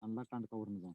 Understand kavurmadan.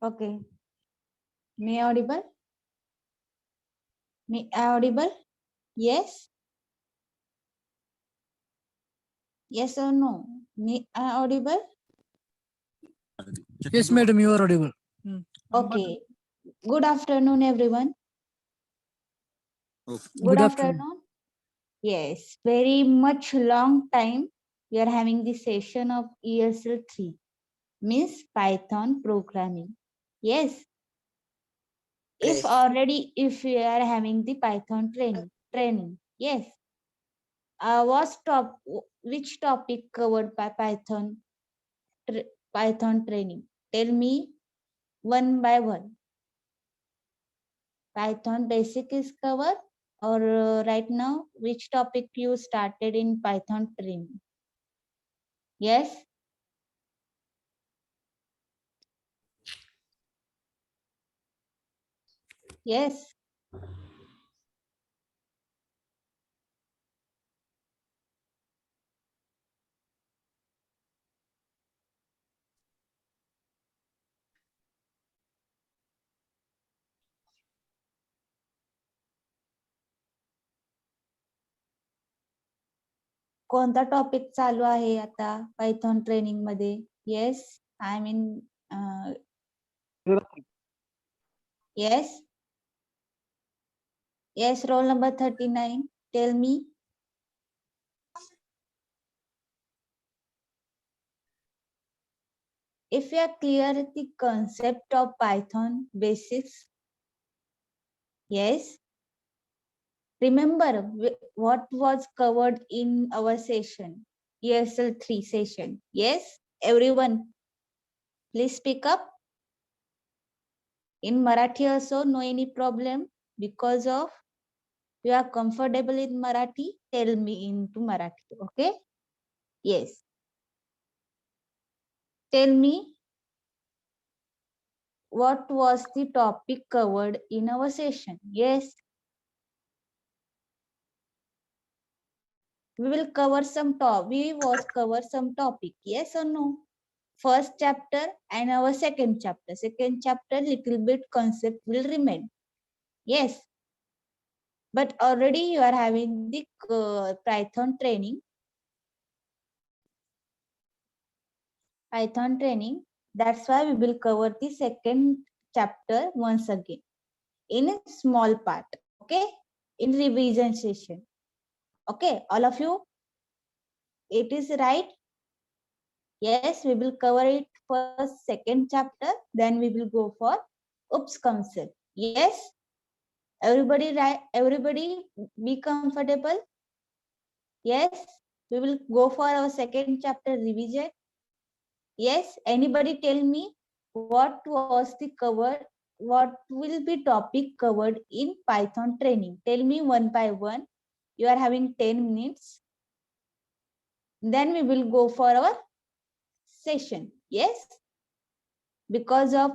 Okay. Me audible? Me audible? Yes? Yes or no? Me audible? Yes, madam, you are audible. Okay. Good afternoon, everyone. Good afternoon. Yes, very much long time we are having the session of ESL 3, means Python programming. Yes, if we are having the Python training. Yes. Which topic covered by Python training? Tell me one by one. Python basic is covered, or right now which topic you started in Python training? Yes. Yes. कोणता topic चालू आहे आता Python training मध्ये? Yes, I mean yes yes, roll number 39. Tell me. If you are clear the concept of Python basics, yes. Remember what was covered in our session, ESL 3 session. Yes, everyone, please speak up. In Marathi also, no any problem because of you are comfortable in Marathi, tell me into Marathi, okay? Yes. Tell me what was the topic covered in our session. Yes. We will cover some cover some topic. Yes or no? First chapter and our second chapter. Second chapter, little bit concept will remain. Yes. But already you are having the Python training. Python training. That's why we will cover the second chapter once again in a small part. Okay. In revision session. Okay. All of you. It is right. Yes, we will cover it first, second chapter, then we will go for OOPS concept. Yes, everybody right? Everybody be comfortable. Yes, we will go for our second chapter revision. Yes, anybody tell me what was the cover? What will be topic covered in Python training? Tell me one by one. You are having 10 minutes. Then we will go for our session. Yes, because of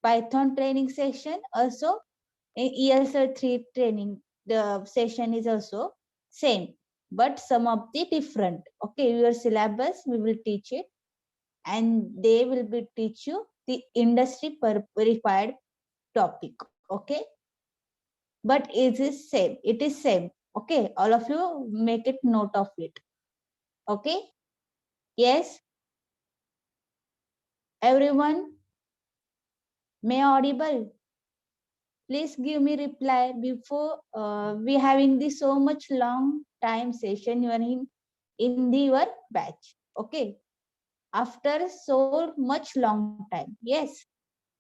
Python training session, also in ESL 3 training, session is also same, but some of the different. Okay, your syllabus we will teach it, and they will be teach you the industry required topic. Okay, but it is same. It is same. Okay, all of you make it note of it. Okay, yes, everyone, may audible? Please give me reply before we having this so much long time session. You are in the your batch. Okay, after so much long time. Yes,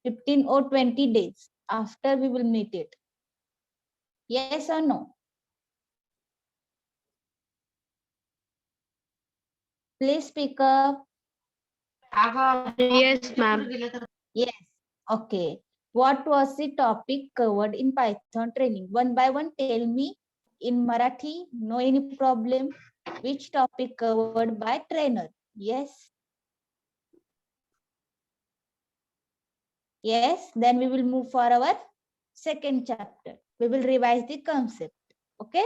15 or 20 days after we will meet it. Yes or no? Please speak up. Yes, ma'am. Yes. Okay. What was the topic covered in Python training? One by one, tell me in Marathi. No any problem. Which topic covered by trainer? Yes. Yes. Then we will move for our second chapter. We will revise the concept. Okay.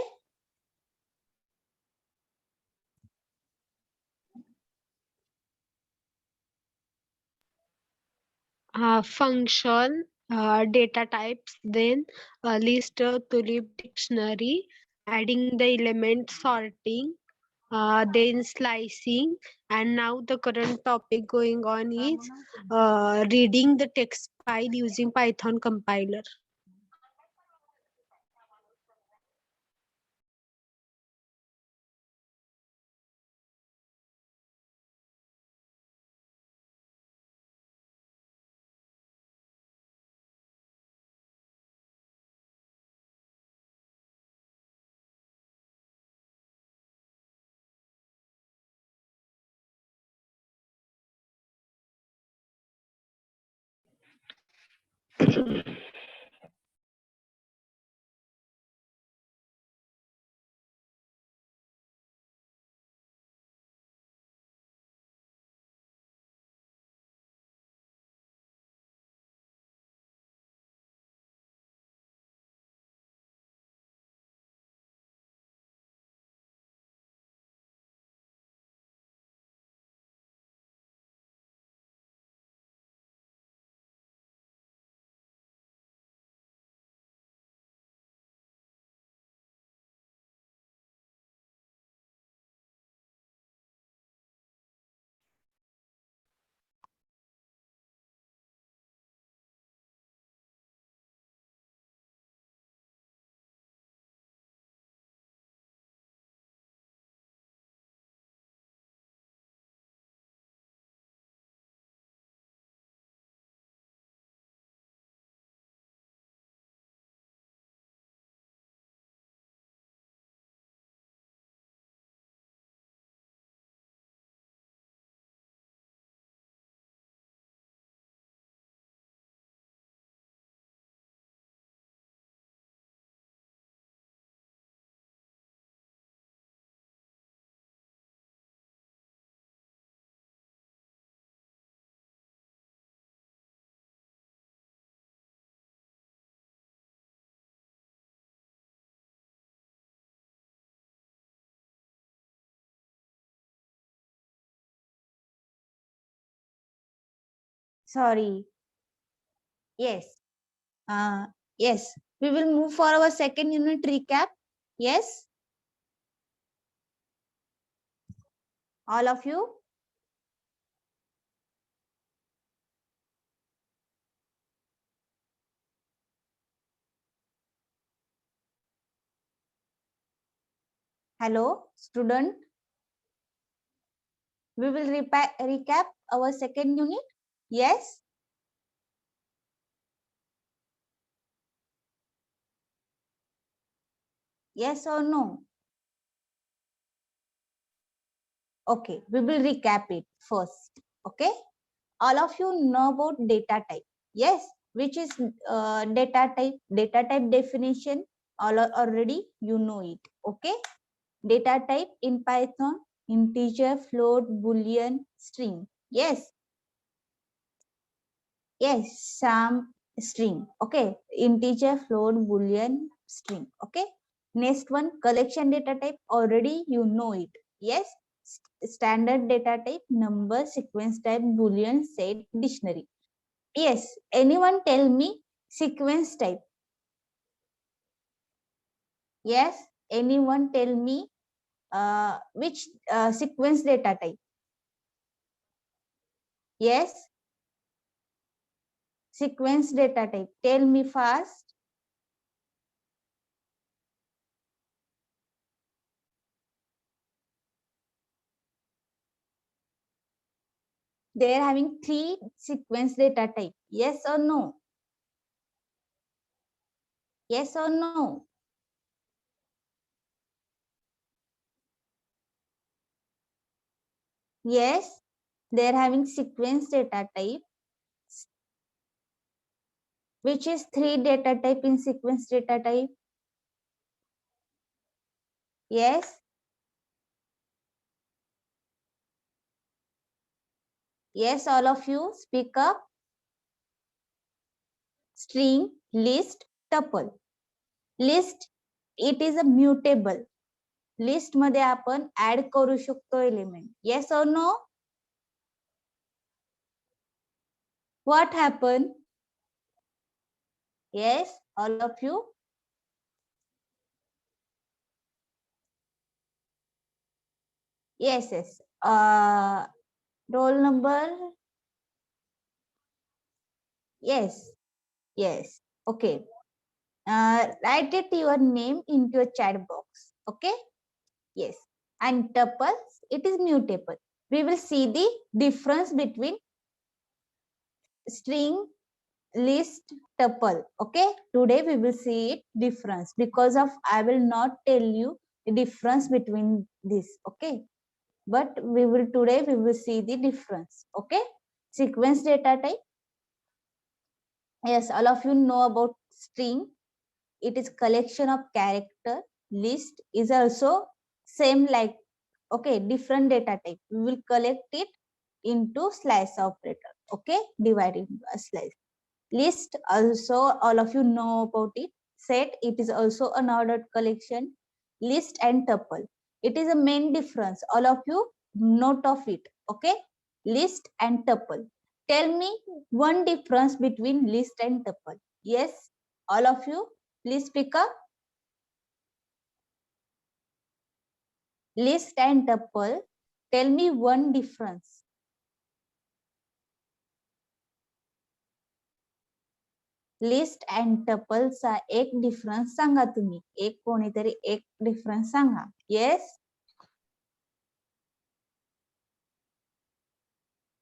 Function, data types, then list tulip dictionary, adding the element sorting, then slicing, and now the current topic going on is reading the text file using Python compiler. Sorry. Yes. Yes. We will move for our second unit recap. Yes. All of you. Hello, student. We will recap our second unit. Yes. Yes or no? Okay, we will recap it first. Okay. All of you know about data type. Yes. Which is data type? Data type definition. Already you know it. Okay. Data type in Python: integer, float, boolean, string. Yes. Yes, some string. Okay. Integer, float, boolean, string. Okay. Next one, collection data type, already you know it. Yes, standard data type, number, sequence type, boolean, set, dictionary. Yes, anyone tell me sequence type? Yes, anyone tell me which sequence data type? Yes, sequence data type. Tell me fast. They are having 3 sequence data type. Yes or no? Yes or no? Yes, they are having sequence data type. Which is 3 data type in sequence data type? Yes. Yes, all of you speak up. String, list, tuple. List, it is a mutable. List मध्ये आपण add करू शकतो element. Yes or no? What happened? Yes, all of you. Yes, yes. Roll number. Yes, yes. Okay. Write it your name into a chat box. Okay. Yes. And tuples, it is mutable. We will see the difference between string, list, tuple. Okay. Today we will see it difference because of I will not tell you the difference between this. Okay. But we will see the difference. Okay. Sequence data type. Yes, all of you know about string. It is collection of character. List is also same like, okay, different data type. We will collect it into slice operator. Okay, dividing a slice. List also all of you know about it. Set, it is also an ordered collection. List and tuple, it is a main difference. All of you note of it. Okay, list and tuple. Tell me one difference between list and tuple. Yes, all of you, please speak up. List and tuple, tell me one difference. List and टपलचा एक difference सांगा तुम्ही. एक कोणीतरी एक difference सांगा. Yes,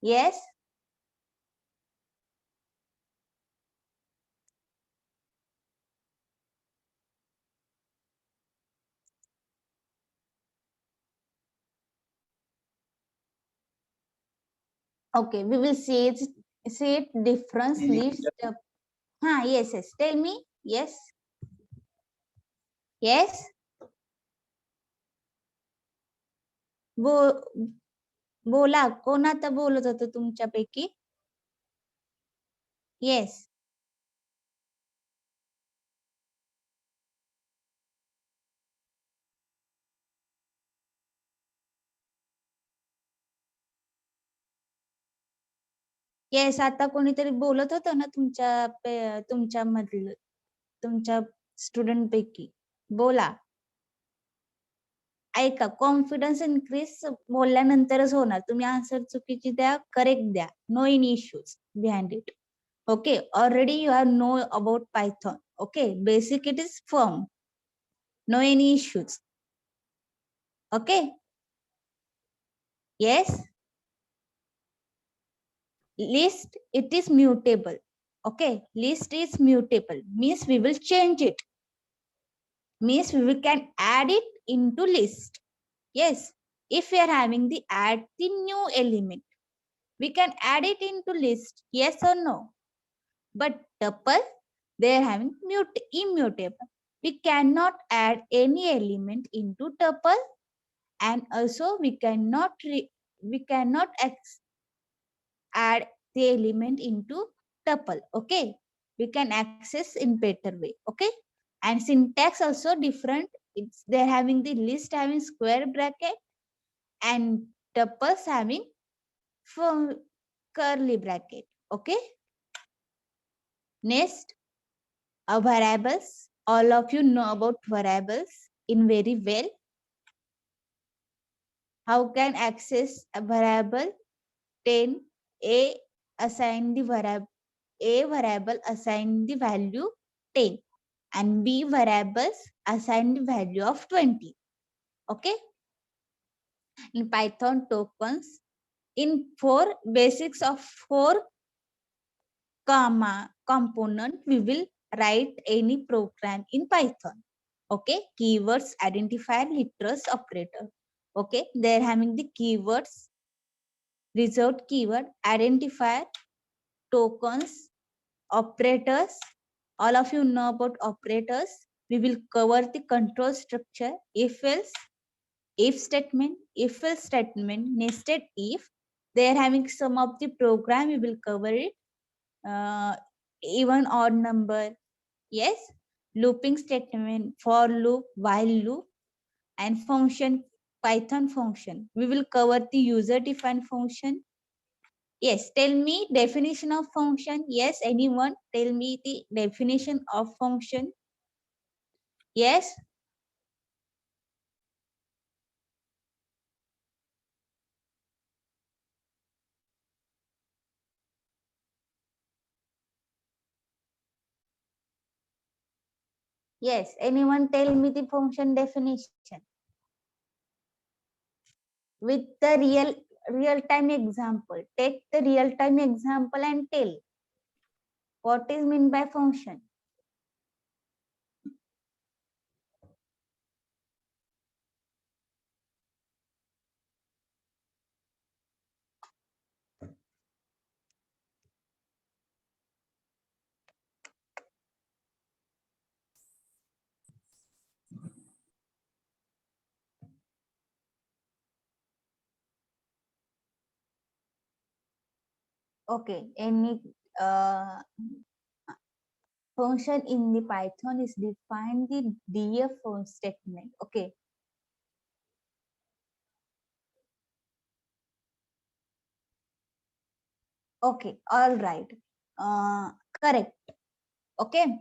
yes. Okay, we will see it difference. List. Yes, yes. Tell me. Yes. Yes. बोला, कोण आता बोलत होतं तुमच्यापैकी? येस. येस, आता कोणीतरी बोलत होतं ना तुमच्या मधलं, तुमच्या स्टुडंट पैकी. बोला. ऐका, कॉन्फिडन्स इन्क्रीज बोलल्यानंतरच होणार. तुम्ही आन्सर चुकीची द्या, करेक्ट द्या. No any issues behind it. Okay, already you have know about Python. Okay, basic it is firm. No any issues. Okay. Yes. List, it is mutable. Okay, list is mutable. Means we will change it. Means we can add it into list. Yes. If we are having the add the new element, we can add it into list. Yes or no? But tuple, they are having immutable. We cannot add any element into tuple, and also we cannot add the element into tuple. Okay, we can access in better way. Okay, and syntax also different they're having the list having square bracket and tuples having curly bracket. Okay. Next, variables. All of you know about variables in very well. How can access a variable? 10 a assign the variable assign the value 10 and b variables assign the value of 20. Okay. In Python tokens, in four basics of four component, we will write any program in Python. Okay. Keywords, identifier, literals, operator. Okay. They're having the keywords, result keyword, identifier, tokens, operators. All of you know about operators. We will cover the control structure, if else, if statement, if else statement, nested if. They are having some of the program, we will cover it. Even odd number, yes. Looping statement, for loop, while loop, and function, Python function. We will cover the user defined function. Yes, tell me definition of function. Yes, anyone tell me the definition of function. Yes. Yes, anyone tell me the function definition with the real-time example. Take the real-time example and tell what is meant by function. Okay, any function in the Python is defined the def statement. Okay. Okay, all right. Correct. Okay.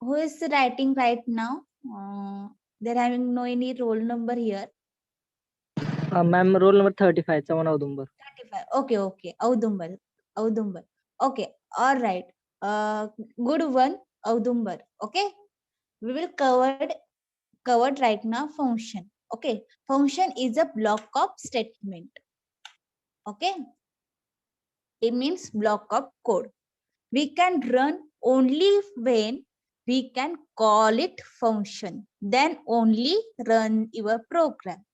Who is writing right now? They're having no any roll number here. Ma'am, roll number 35, Chavan Audumbar. 35. Okay, okay. Audumbar. Okay, all right. Good one, Audumbar. Okay. We will covered right now function. Okay. Function is a block of statement. Okay. It means block of code. We can run only when we can call it function. Then only run your program.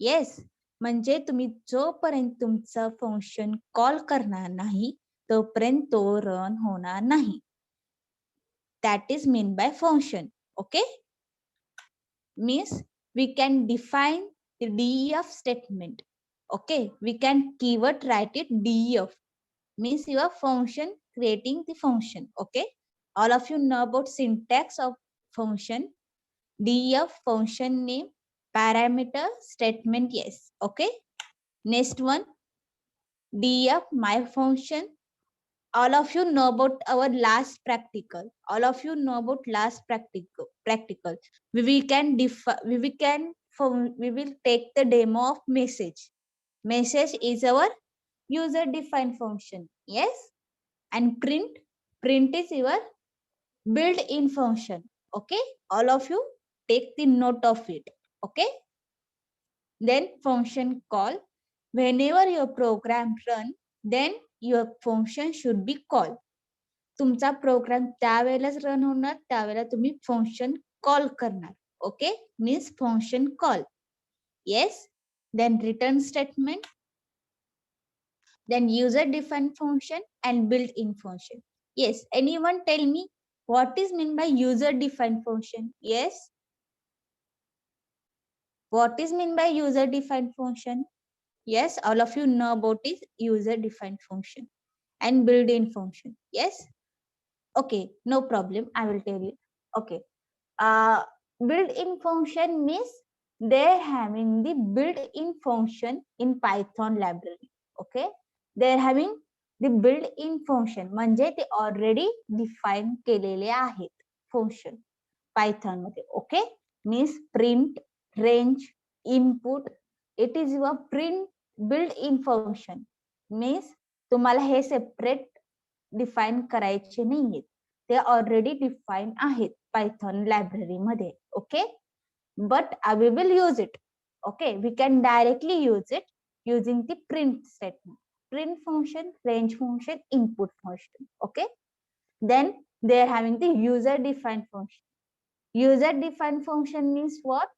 Yes, म्हणजे तुम्ही जोपर्यंत तुमचा function call करणार नाही तोपर्यंत तो run होणार नाही. That is mean by function. Okay. Means we can define the def statement. Okay. We can keyword write it def. Means your function creating the function. Okay. All of you know about syntax of function. Def function name, parameter, statement. Yes. Okay. Next one, def my function. All of you know about our last practical. All of you know about last practical. We can take the demo of message. Message is our user defined function. Yes. And print is your built-in function. Okay. All of you take the note of it. Okay. Then function call. Whenever your program run, then your function should be called. तुमचा program त्यावेळेलाच run होणार त्यावेळेला तुम्ही function call करणार. Okay. Means function call. Yes. Then return statement, then user defined function and built-in function. Yes. Anyone tell me what is meant by user defined function? Yes. What is meant by user defined function? Yes, all of you know about is user defined function and built-in function. Yes. Okay, no problem. I will tell you. Okay. built-in function means they're having the built-in function in Python library. Okay, they're having the built-in function म्हणजे ते already define केलेले आहेत function Python मध्ये. Okay, means print, range, input, it is your print build in function. Means तुम्हाला हे separate define करायचे नाहीयेत, ते already define आहेत पायथॉन लायब्ररी मध्ये. Okay, but we will use it. Okay, we can directly use it using the print statement, print function, range function, input function. Okay, then they are having the user defined function. User defined function means what?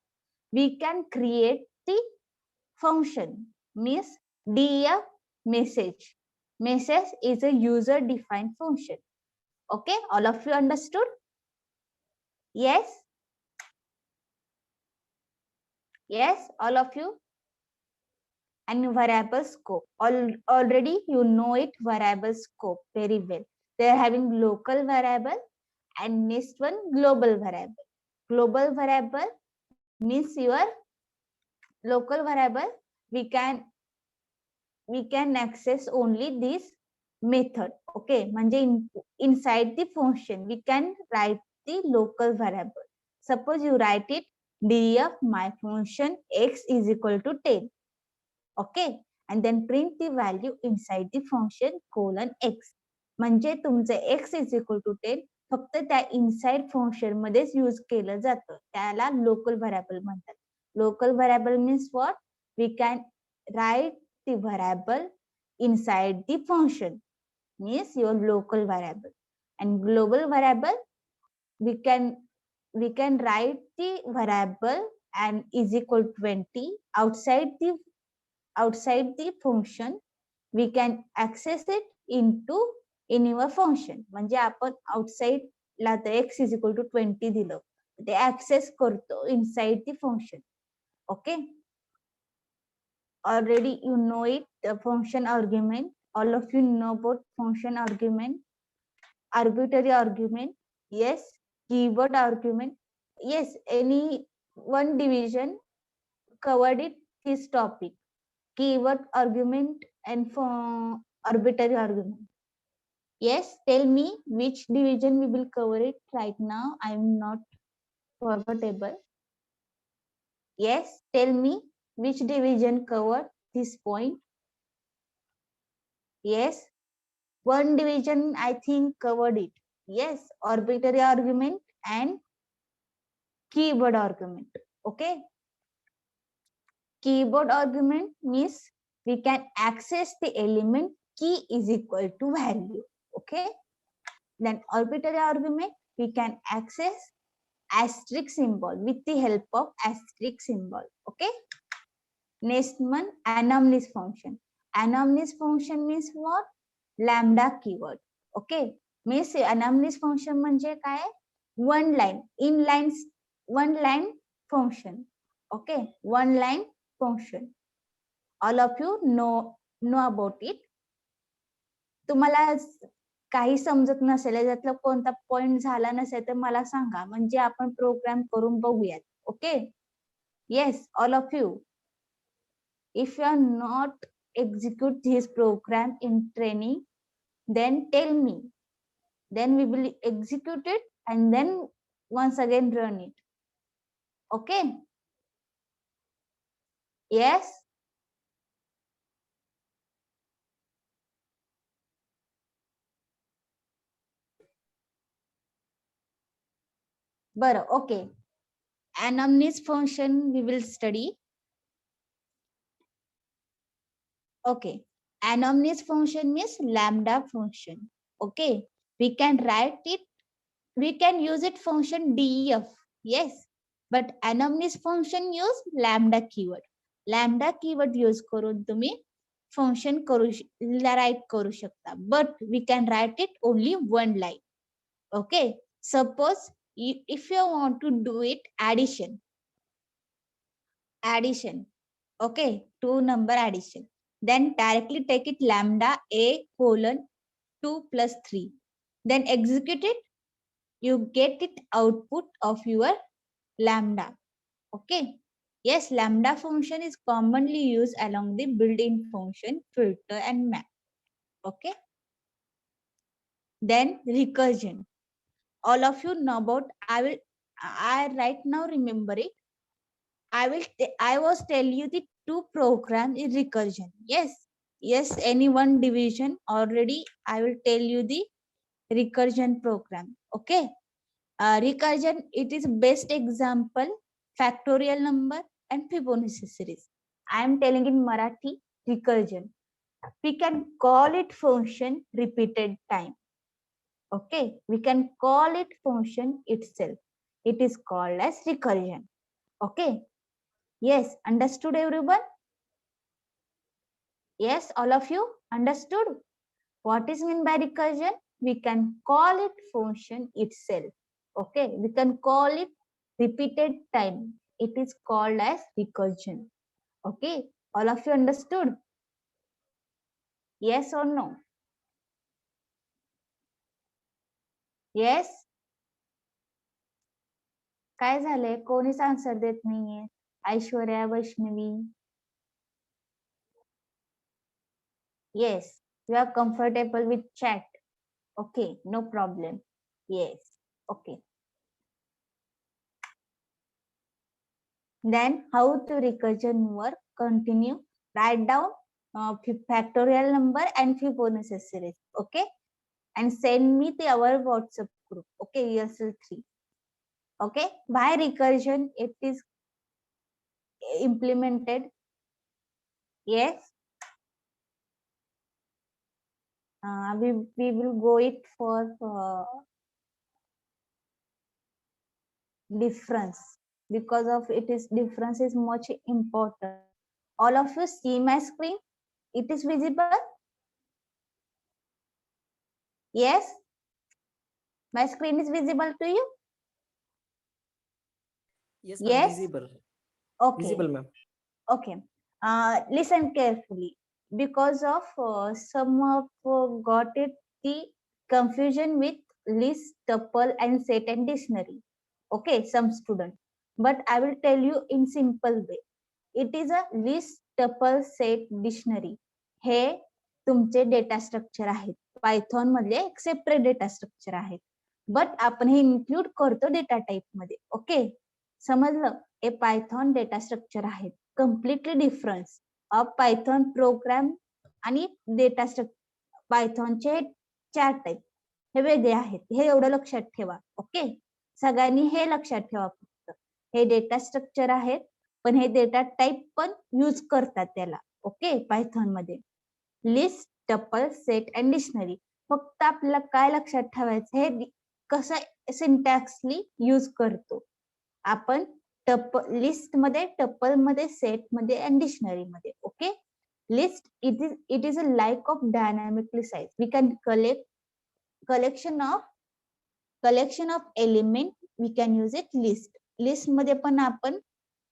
We can create the function, means def message. Message is a user defined function. Okay, all of you understood? Yes. Yes, all of you. And variable scope. Already you know it, variable scope very well. They are having local variable and next one global variable. Global variable means your local variable. We can access only this method. Okay, म्हणजे inside the function we can write the local variable. Suppose you write it def my function x is equal to 10. Okay, and then print the value inside the function colon x. म्हणजे तुमचं x is equal to 10 फक्त त्या inside function मध्येच use केलं जातं, त्याला local variable म्हणतात. Local variable means what? We can write the variable inside the function, means your local variable. And global variable, we can write the variable and is equal to 20 outside the function. We can access it in your function. म्हणजे आपण outside La x is equal to 20 दिलं, ते access करतो inside the function. Okay, already you know it, the function argument. All of you know about function argument, arbitrary argument. Yes, keyword argument. Yes, any one division covered it this topic, keyword argument and arbitrary argument. Yes, tell me which division we will cover it right now. I am not comfortable. Yes, tell me which division covered this point. Yes, one division I think covered it. Yes, arbitrary argument and keyword argument. Okay, keyword argument means we can access the element key is equal to value. Okay, then arbitrary argument, we can access asterisk symbol with the help of asterisk symbol. Okay, next one, anomalous function. Anomalous function means what? Lambda keyword. Okay, means anomalous function म्हणजे काय? One line, one line function. Okay, one line function. All of you know about it. तुम्हाला काही समजत नसेल, याच्यातला कोणता point झाला नसेल तर मला सांगा, म्हणजे आपण प्रोग्राम करून बघूयात. Okay, yes, all of you. If you are not execute this program in training, then tell me, then we will execute it and then once again run it. Okay, yes. But okay, anomalous function we will study. Okay, anomalous function means lambda function. Okay, we can write it, we can use it function def. Yes, but anomalous function use lambda keyword. Lambda keyword use करून तुम्ही function write करू शकता, but we can write it only one line. Okay, suppose if you want to do it addition, okay, two number addition, then directly take it lambda a colon 2 plus 3, then execute it, you get it output of your lambda. Okay. Yes, lambda function is commonly used along the built-in function, filter, and map. Okay. Then recursion. All of you know about. I right now remember it. I was tell you the two program in recursion. Yes, any one division already. I will tell you the recursion program. Okay. Recursion, it is best example, factorial number and Fibonacci series. I am telling in Marathi, recursion. We can call it function repeated time. Okay, we can call it function itself. It is called as recursion. Okay. Yes, understood everyone? Yes, all of you understood? What is meant by recursion? We can call it function itself. Okay, we can call it repeated time. It is called as recursion. Okay, all of you understood? Yes or no? Yes? काय झालंय? कोणीच answer देत नाहीये. Aishwarya, Vaishnavi. Yes, you are comfortable with chat. Okay, no problem. Yes, okay. Then how to recursion work? Continue. Write down factorial number and Fibonacci series. Okay, and send me the our WhatsApp group. Okay, ESL3. Okay, why recursion it is implemented? Yes. We will go it for difference, because of it is difference is much important. All of you see my screen? It is visible? Yes? My screen is visible to you? Yes, Yes? visible. Okay. Visible, ma'am. Okay. Listen carefully. Because of some of got it the confusion with list, tuple, and set and dictionary. Okay, some student. But I will tell you in simple way. It is a list, tuple, set, dictionary. हे तुमचे data structure आहेत. Python मधले एक separate data structure आहेत. But आपण हे include करतो data type मध्ये. Okay, समजलं? हे पायथॉन डेटा स्ट्रक्चर आहेत. Completely difference of Python program आणि डेटा स्ट्रक्चर. पायथॉनचे 4 टाईप हे वेगळे आहेत. हे एवढं लक्षात ठेवा. ओके, सगळ्यांनी हे लक्षात ठेवा. फक्त हे डेटा स्ट्रक्चर आहेत, पण हे डेटा टाइप पण यूज करतात त्याला. ओके, पायथॉन मध्ये list, tuple, set and dictionary. फक्त आपल्याला काय लक्षात ठेवायचं, हे कसं सिंटॅक्सली यूज करतो आपण. लिस्ट मध्ये, टपल मध्ये, सेट मध्ये अँड डिक्शनरी मध्ये. Okay, list it is a like of dynamically size. We can collect collection of element. We can use it list. List मध्ये पण आपण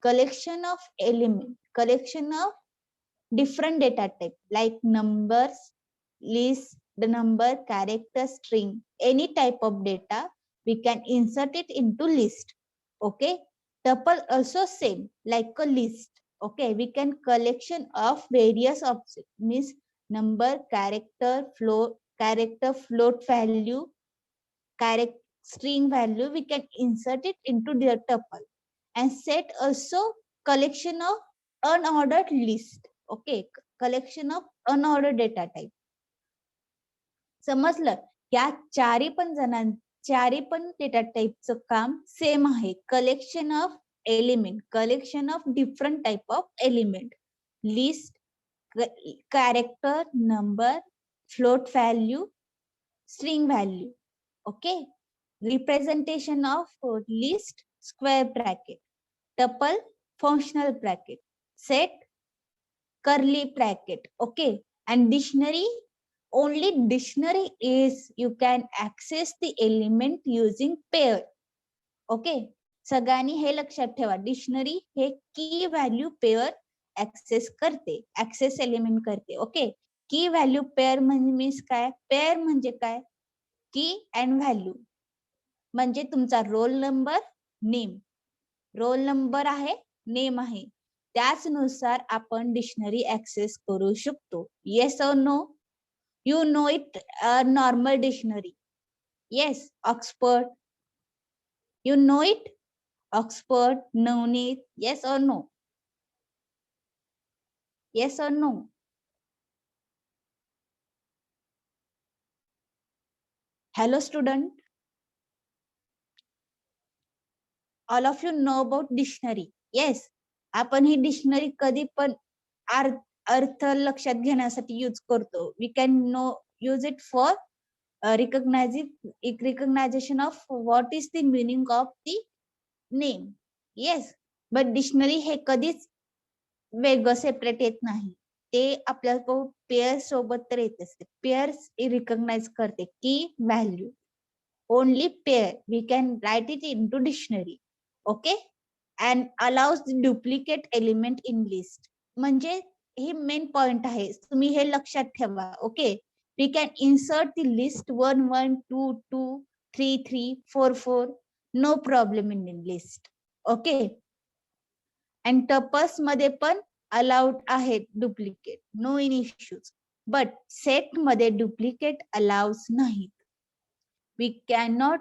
collection of element, collection of different data type like numbers, list, the number, character, string, any type of data we can insert it into list. Okay, tuple also same like a list. Okay, we can collection of various objects, means number, character, float value, character, string value, we can insert it into the tuple. And set also collection of unordered list. Okay, collection of unordered data type. समजलं? या चारी पण data टाइपचं काम same आहे. Collection of element, collection of different type of element, list, character, number, float value, string value. Okay, representation of list, square bracket, tuple, functional bracket, set, curly bracket. Okay, and dictionary, only dictionary is you can access the element using pair. Okay, सगळ्यांनी हे लक्षात ठेवा. Dictionary हे key value pair access करते, access element करते. Okay, key value pair म्हणजे means काय? Pair म्हणजे काय? Key and value. म्हणजे तुमचा roll number, name. Roll number आहे, नेम आहे, त्याचनुसार आपण डिक्शनरी ऍक्सेस करू शकतो. Yes or no? You know it normal dictionary. Yes, Oxford. You know it? Oxford, Navneet. Yes or no? Yes or no? Hello student, all of you know about dictionary. Yes, आपण ही dictionary कधी पण अर्थ लक्षात घेण्यासाठी use करतो. We can use it for recognition of what is the meaning of the name. Yes, but dictionary हे कधीच वेगळं separate येत नाही. ते आपल्याला पेअर सोबत तर येत असते. पेअर्स रिकॉग्नाइज करते की value. Only pair we can write it into dictionary. Okay, and allows the duplicate element in list. म्हणजे हे मेन पॉइंट आहे, तुम्ही हे लक्षात ठेवा. Okay, we can insert the list 1 1 2 2 3 3 4 4, no problem in the list. Okay, and tuples मध्ये पण allowed आहेत duplicate, no in issues. But set मध्ये duplicate allows नाहीत. We cannot,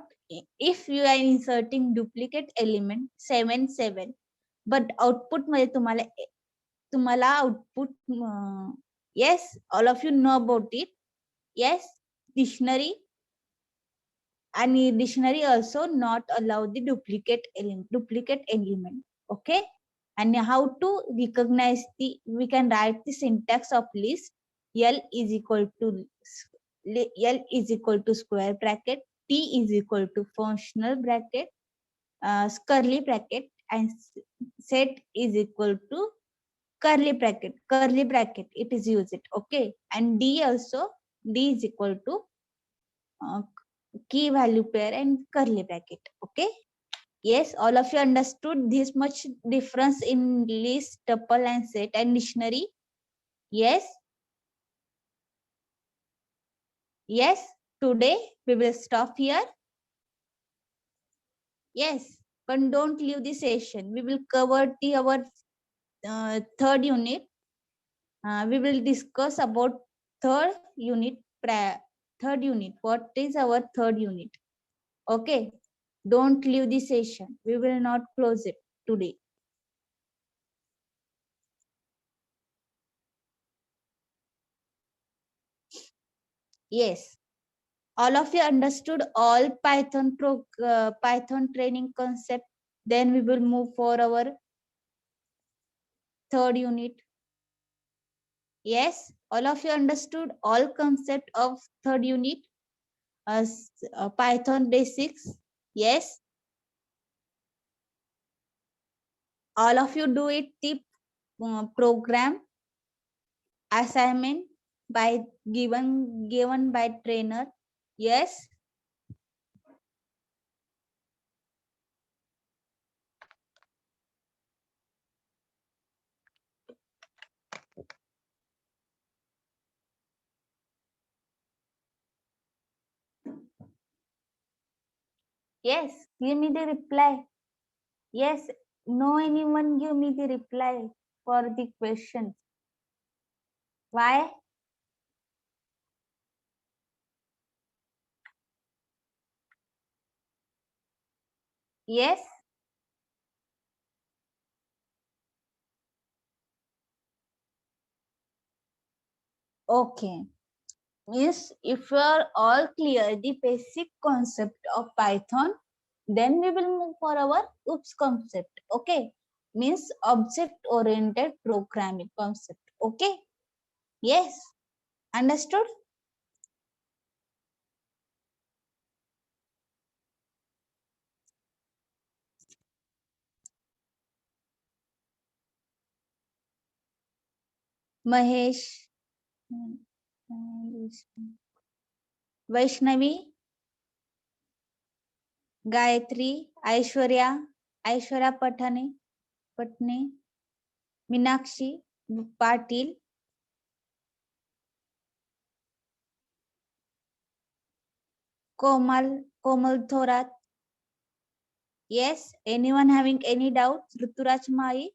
if you are inserting duplicate element 7 7, but output मध्ये तुम्हाला output, yes, all of you know about it. Yes, dictionary and dictionary also not allow the duplicate element. Okay, and how to recognize we can write the syntax of list. L is equal to square bracket, T is equal to functional bracket, curly bracket, and set is equal to curly bracket. Curly bracket it is used. Okay, and D also, D is equal to key value pair and curly bracket. Okay, yes, all of you understood this much difference in list, tuple, and set and dictionary. Yes. Yes, today we will stop here. Yes, but don't leave the session. We will cover our third unit. We will discuss about third unit. Third unit. What is our third unit? Okay. Don't leave the session. We will not close it today. Yes. All of you understood all Python Python training concept. Then we will move for our third unit. Yes, all of you understood all concept of third unit as Python basics. Yes, all of you do it the program assignment by given by trainer. Yes. Yes, give me the reply. Yes, no anyone give me the reply for the questions. Why? Yes. Okay. Means if you are all clear the basic concept of Python, then we will move for our OOPS concept. Okay, means object oriented programming concept. Okay, yes, understood. Mahesh, Vaishnavi, Gayatri, Aishwarya Patne, Minakshi Patil, Komal Thorat, Yes, anyone having any doubts? Ruturaj Mai,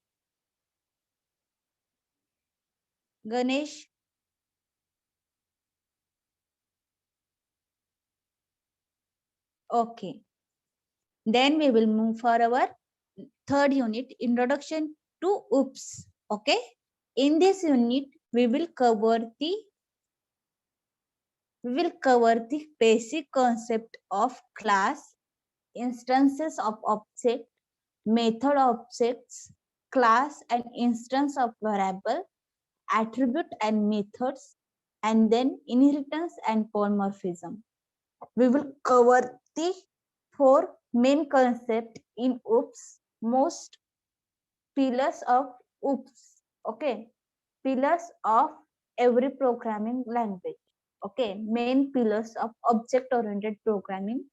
Ganesh? Okay. Then we will move for our third unit, introduction to OOPS. Okay. In this unit, we will cover the basic concept of class, instances of object, method objects, class and instance of variable, attribute and methods, and then inheritance and polymorphism. We will cover the four main concepts in OOPS, most pillars of OOPS. Okay, pillars of every programming language. Okay, main pillars of object-oriented programming.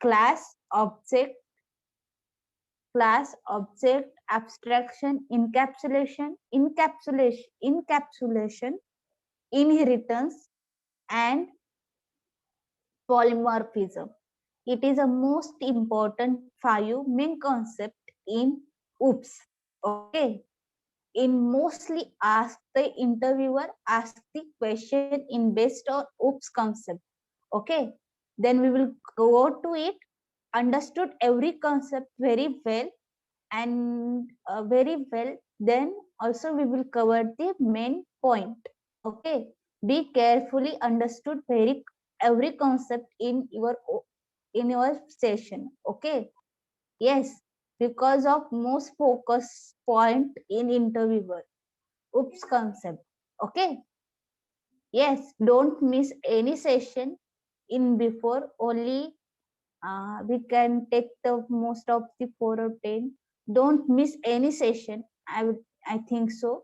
Class, object, abstraction, encapsulation, inheritance, and polymorphism. It is a most important five main concept in OOPS. Okay. In mostly ask the interviewer ask the question in based on OOPS concept. Okay. Then we will go to it, understood every concept very well and very well. Then also we will cover the main point. Okay. Be carefully understood every concept in your session. Okay. Yes, because of most focus point in interviewer. Oops concept. Okay. Yes, don't miss any session in before. Only we can take the most of the 4 or 10. Don't miss any session. I think so.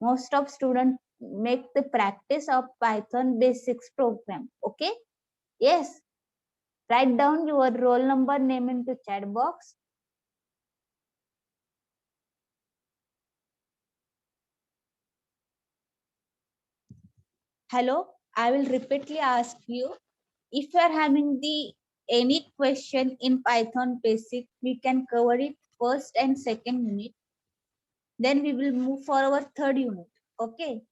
Most of students make the practice of Python basics program. Okay. Yes. Write down your roll number, name into chat box. Hello, I will repeatedly ask you if you are having the any question in Python basic, we can cover it first and second unit. Then we will move for our third unit. Okay.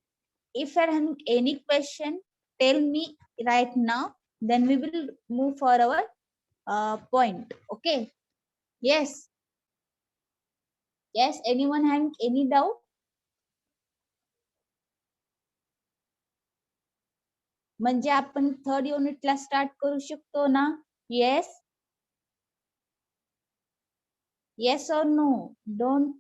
If you are having any question, tell me right now. Then we will move for our point. Okay. Yes. Yes. Anyone having any doubt? म्हणजे आपण third युनिटला start करू शकतो ना? Yes. Yes or no? Don't.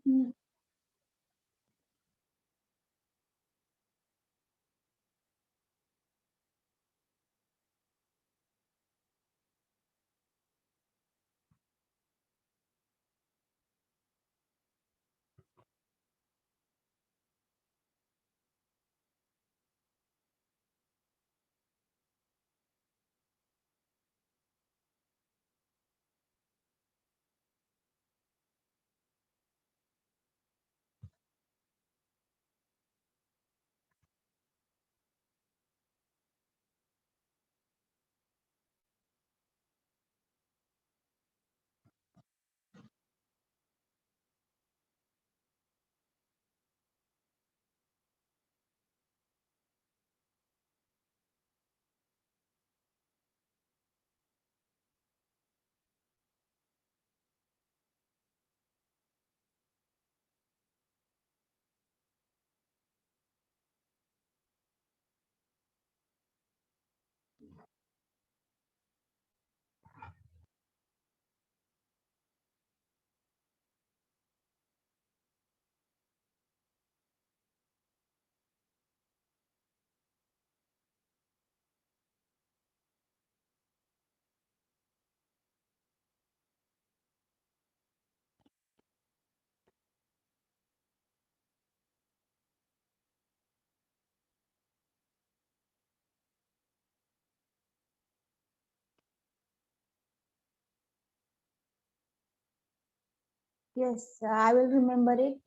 Yes, I will remember it.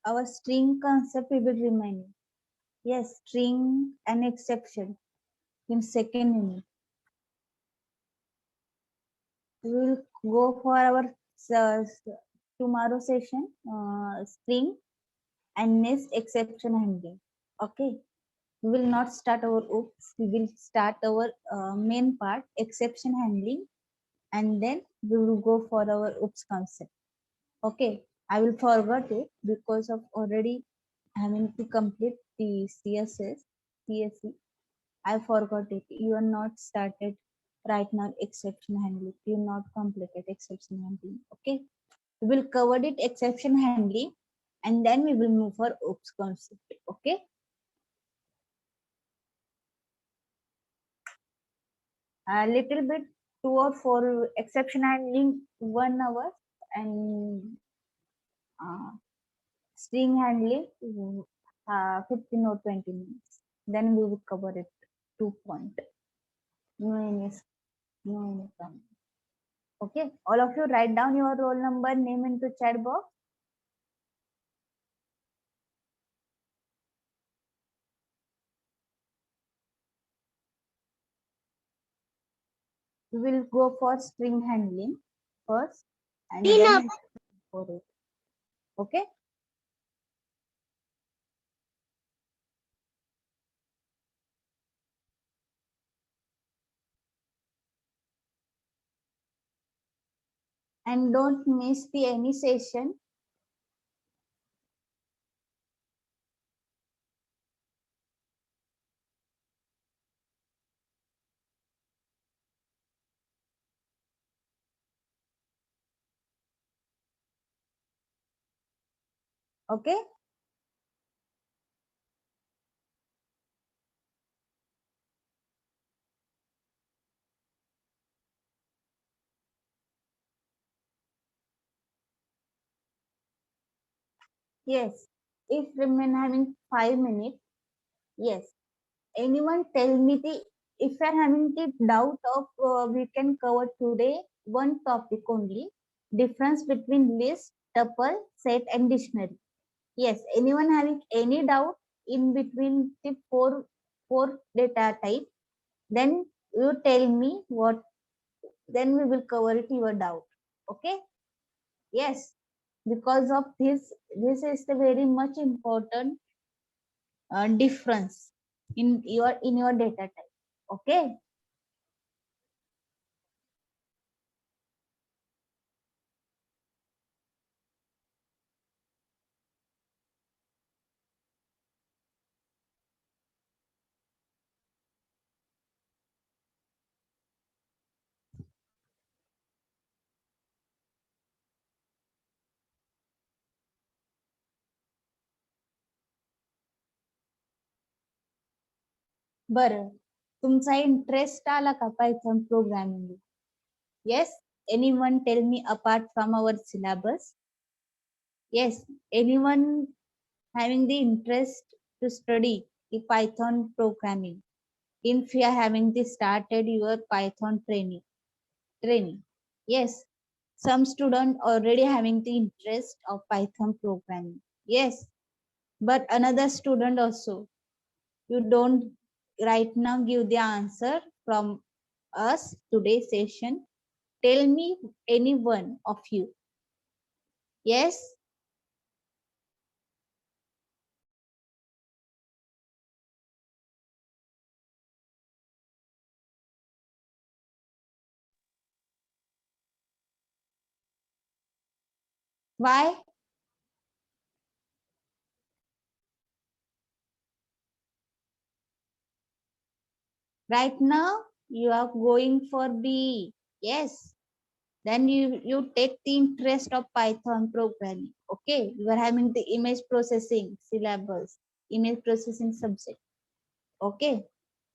Our string concept we will remind. Yes, string and exception in second unit. we will go for our tomorrow session, string and next exception handling. Okay, we will not start our oops. We will start our main part, exception handling, and then we will go for our oops concept. Okay, I will forget it because of already having to complete the CSS, CSE. I forgot it. You are not started right now exception handling. You not completed exception handling. Okay, we will cover it exception handling, and then we will move for oops concept. Okay. A little bit 2 or 4 exception handling 1 hour, and uh, string handling 15 or 20 minutes. Then we will cover it 2 point. No any, no any problem. Okay, all of you write down your roll number, name into chat box. We will go for string handling first, and then for it. Okay. And don't miss the any session. Okay. Yes. If remain having 5 minutes, yes. Anyone tell me the if you are having the doubt of we can cover today one topic only, difference between list, tuple, set, and dictionary. Yes. Anyone having any doubt in between the four data type, then you tell me what. Then we will cover it your doubt. Okay. Yes. Because of this is the very much important difference in your data type. Okay. बरं, तुमचा interest आला का Python programming? Yes. Anyone tell me apart from our syllabus? Yes. Anyone having the interest to study the Python programming? If you are having the started your Python training. Yes. Some student already having the interest of Python programming. Yes. But another student also, you don't right now give the answer from us today's session. Tell me any one of you. Yes. Why? Right now you are going for B. Yes. Then you take the interest of Python programming. Okay. You are having the image processing syllabus, image processing subject. Okay.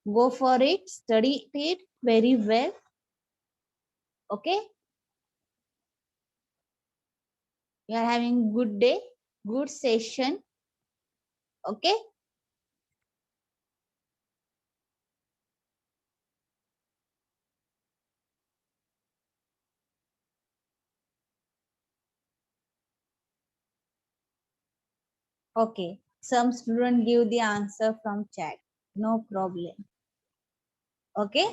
Go for it. Study it very well. Okay. You are having good day, good session. Okay. Okay. Some student give the answer from chat. No problem. Okay.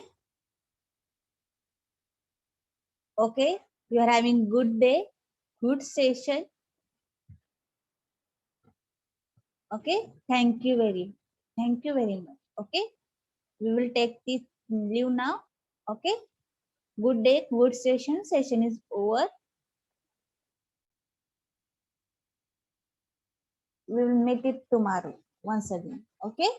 Okay, you are having good day, good session. Okay, thank you very much. Okay, we will take this leave now. Okay, good day, good session. Session is over. We will meet it tomorrow once again. Okay.